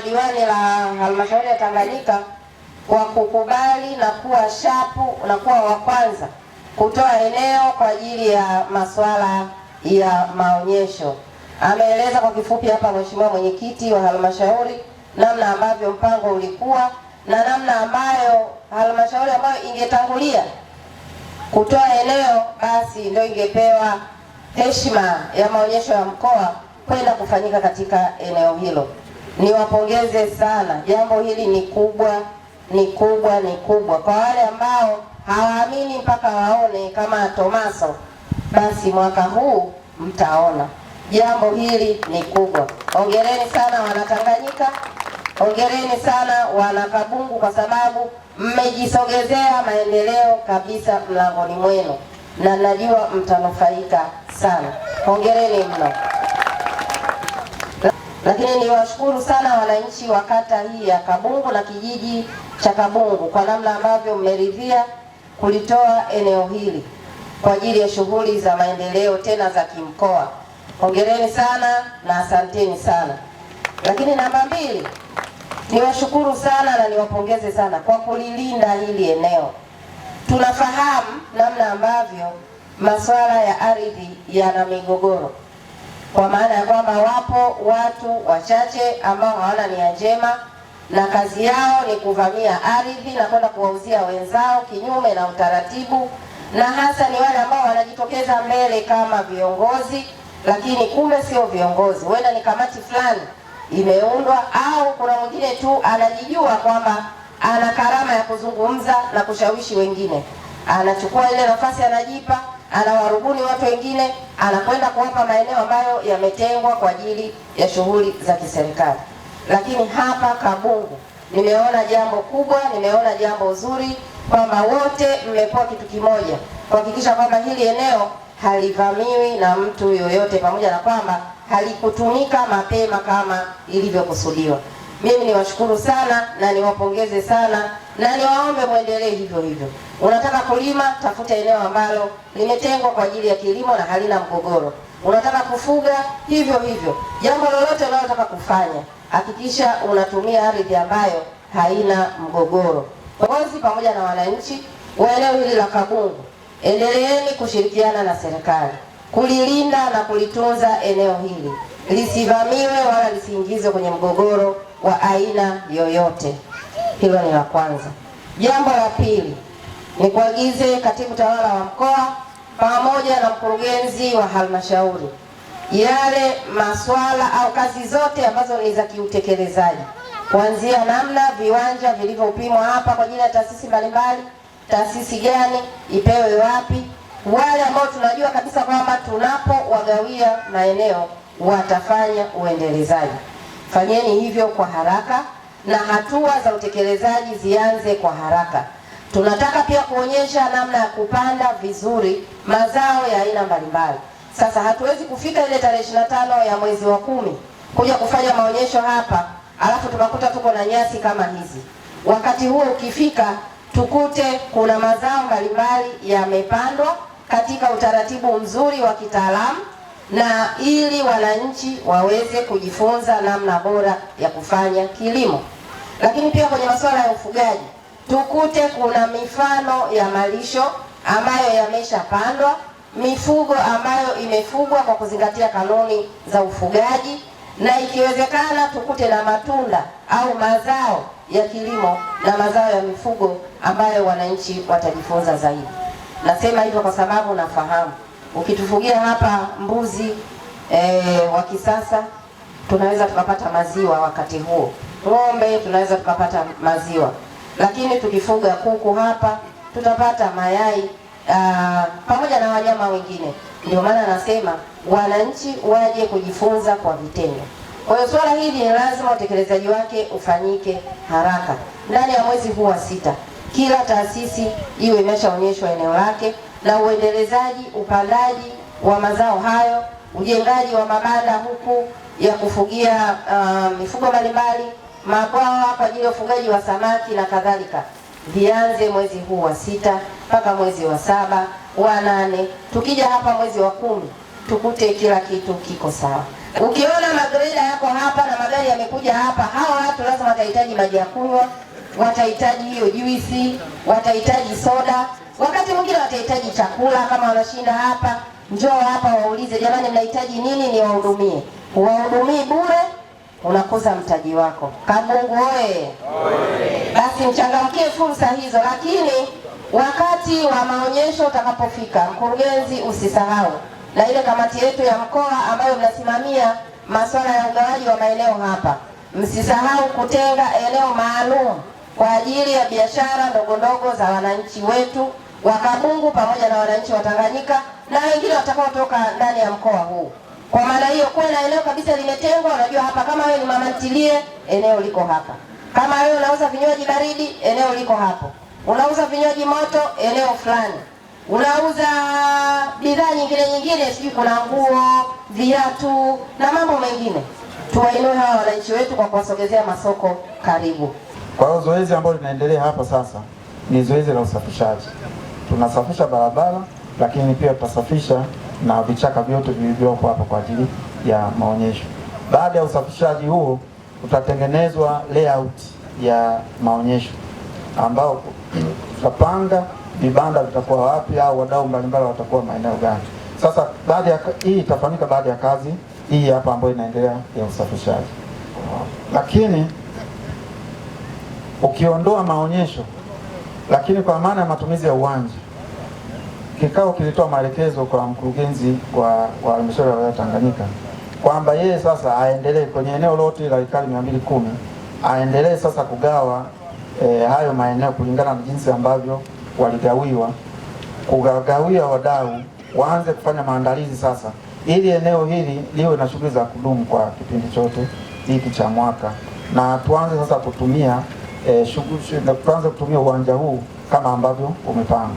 diwani la halmashauri ya Tanganyika kwa kukubali na kuwa shapu na kuwa wa kwanza kutoa eneo kwa ajili ya masuala ya maonyesho. Ameeleza kwa kifupi hapa Mheshimiwa Mwenyekiti wa halmashauri namna ambavyo mpango ulikuwa na namna ambayo halmashauri ambayo ingetangulia kutoa eneo basi ndio ingepewa heshima ya maonyesho ya mkoa kwenda kufanyika katika eneo hilo. Niwapongeze sana, jambo hili ni kubwa, ni kubwa, ni kubwa. Kwa wale ambao hawaamini mpaka waone kama Tomaso, basi mwaka huu mtaona. Jambo hili ni kubwa. Hongereni sana Wanatanganyika, hongereni sana Wanakabungu, kwa sababu mmejisogezea maendeleo kabisa mlangoni mwenu, na najua mtanufaika sana. Hongereni mno. Lakini niwashukuru sana wananchi wa kata hii ya Kabungu na kijiji cha Kabungu kwa namna ambavyo mmeridhia kulitoa eneo hili kwa ajili ya shughuli za maendeleo tena za kimkoa. Hongereni sana na asanteni sana. Lakini namba 2, niwashukuru sana na niwapongeze sana kwa kulilinda hili eneo. Tunafahamu namna ambavyo masuala ya ardhi yana migogoro, kwa maana ya kwamba wapo watu wachache ambao hawana nia njema na kazi yao ni kuvamia ardhi na kwenda kuwauzia wenzao kinyume na utaratibu, na hasa ni wale ambao wanajitokeza mbele kama viongozi, lakini kumbe sio viongozi. Huenda ni kamati fulani imeundwa, au kuna mwingine tu anajijua kwamba ana karama ya kuzungumza na kushawishi wengine, anachukua ile nafasi, anajipa, anawarubuni watu wengine, anakwenda kuwapa maeneo ambayo yametengwa kwa ajili ya shughuli za kiserikali. Lakini hapa Kabungu nimeona jambo kubwa, nimeona jambo zuri kwamba wote mmekuwa kitu kimoja kuhakikisha kwamba hili eneo halivamiwi na mtu yoyote, pamoja na kwamba halikutumika mapema kama ilivyokusudiwa. Mimi niwashukuru sana na niwapongeze sana na niwaombe muendelee hivyo hivyo. Unataka kulima, tafuta eneo ambalo limetengwa kwa ajili ya kilimo na halina mgogoro. Unataka kufuga, hivyo hivyo. Jambo lolote unalotaka kufanya, hakikisha unatumia ardhi ambayo haina mgogoro. Viongozi pamoja na wananchi wa eneo hili la Kabungu, endeleeni kushirikiana na serikali kulilinda na kulitunza eneo hili, lisivamiwe wala lisiingizwe kwenye mgogoro wa aina yoyote. Hilo ni la kwanza. Jambo la pili, ni kuagize katibu tawala wa mkoa pamoja na mkurugenzi wa halmashauri, yale masuala au kazi zote ambazo ni za kiutekelezaji, kuanzia namna viwanja vilivyopimwa hapa kwa ajili ya taasisi mbalimbali, taasisi gani ipewe wapi, wale ambao tunajua kabisa kwamba tunapowagawia maeneo watafanya uendelezaji, fanyeni hivyo kwa haraka na hatua za utekelezaji zianze kwa haraka. Tunataka pia kuonyesha namna ya kupanda vizuri mazao ya aina mbalimbali. Sasa hatuwezi kufika ile tarehe 25 ya mwezi wa 10 kuja kufanya maonyesho hapa alafu tukakuta tuko na nyasi kama hizi. Wakati huo ukifika, tukute kuna mazao mbalimbali yamepandwa katika utaratibu mzuri wa kitaalamu, na ili wananchi waweze kujifunza namna bora ya kufanya kilimo. Lakini pia kwenye masuala ya ufugaji, tukute kuna mifano ya malisho ambayo yameshapandwa, mifugo ambayo imefugwa kwa kuzingatia kanuni za ufugaji, na ikiwezekana tukute na matunda au mazao ya kilimo na mazao ya mifugo ambayo wananchi watajifunza zaidi. Nasema hivyo kwa sababu nafahamu ukitufugia hapa mbuzi wa kisasa tunaweza tukapata maziwa wakati huo, ng'ombe tunaweza tukapata maziwa, lakini tukifuga kuku hapa tutapata mayai pamoja na wanyama wengine. Ndio maana nasema wananchi waje kujifunza kwa vitendo. Kwa hiyo swala hili ni lazima utekelezaji wake ufanyike haraka. Ndani ya mwezi huu wa 6 kila taasisi iwe imeshaonyeshwa eneo lake, na uendelezaji, upandaji wa mazao hayo, ujengaji wa mabanda huku ya kufugia mifugo mbalimbali, mabwawa kwa ajili ya ufugaji wa samaki na kadhalika, vianze mwezi huu wa 6 mpaka mwezi wa 7, wa 8. Tukija hapa mwezi wa 10 tukute kila kitu kiko sawa. Ukiona magreda yako hapa na magari yamekuja hapa, hawa watu lazima watahitaji maji ya kunywa, watahitaji hiyo juisi, watahitaji soda, wakati mwingine watahitaji chakula. Kama wanashinda hapa, njoo hapa waulize, jamani mnahitaji nini niwahudumie. Huwahudumii bure, unakuza mtaji wako. Kabungu oye! Basi mchangamkie fursa hizo, lakini wakati wa maonyesho utakapofika, mkurugenzi, usisahau na ile kamati yetu ya mkoa ambayo mnasimamia masuala ya ugawaji wa maeneo hapa, msisahau kutenga eneo maalum kwa ajili ya biashara ndogo ndogo za wananchi wetu wa Kabungu pamoja na wananchi wa Tanganyika na wengine watakaotoka ndani ya mkoa huu. Kwa maana hiyo, kuwe na eneo kabisa limetengwa. Unajua hapa, kama wewe ni mama ntilie, eneo liko hapa. Kama wewe unauza vinywaji baridi, eneo liko hapo. Unauza vinywaji moto, eneo fulani. Unauza bidhaa nyingine, sijui kuna nguo, viatu na mambo mengine. Tuwainue hawa wananchi wetu kwa kuwasogezea masoko karibu. Kwa hiyo zoezi ambalo linaendelea hapa sasa ni zoezi la usafishaji. Tunasafisha barabara, lakini pia tutasafisha na vichaka vyote vilivyopo hapa kwa ajili ya maonyesho. Baada ya usafishaji huo, utatengenezwa layout ya maonyesho ambao tutapanga vibanda vitakuwa wapi au wadau mbalimbali watakuwa maeneo gani. Sasa hii itafanyika baada ya kazi hii hapa ambayo inaendelea ya usafishaji. Lakini ukiondoa maonyesho, lakini kwa maana ya matumizi ya uwanja, kikao kilitoa maelekezo kwa mkurugenzi wa halmashauri ya wilaya Tanganyika kwamba yeye sasa aendelee kwenye eneo lote la ekari 210 aendelee sasa kugawa hayo maeneo kulingana na jinsi ambavyo waligawiwa, kugawia wadau waanze kufanya maandalizi sasa, ili eneo hili liwe na shughuli za kudumu kwa kipindi chote hiki cha mwaka, na tuanze sasa kutumia tuanze kutumia uwanja huu kama ambavyo umepangwa.